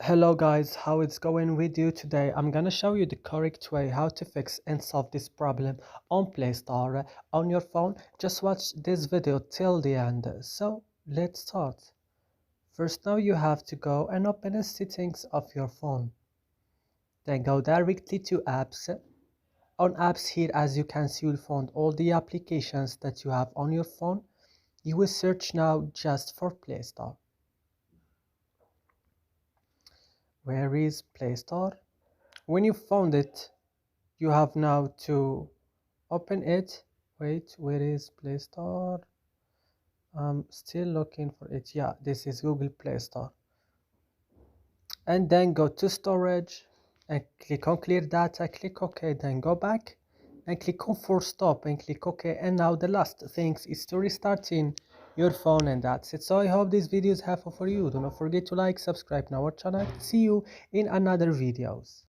Hello guys, how it's going with you today? I'm gonna show you the correct way how to fix and solve this problem on Play Store on your phone. Just watch this video till the end. So let's start. First, now you have to go and open the settings of your phone. Then go directly to apps. On apps here, as you can see, you'll find all the applications that you have on your phone. You will search now just for Play Store. Where is Play Store? When you found it, you have now to open it. Wait, where is Play Store? I'm still looking for it. Yeah, this is Google Play Store. And then go to storage and click on clear data, click OK, then go back and click on force stop and click OK. And now the last thing is to restarting your phone, and that's it. So I hope this video is helpful for you. Do not forget to like, subscribe to our channel. See you in another videos.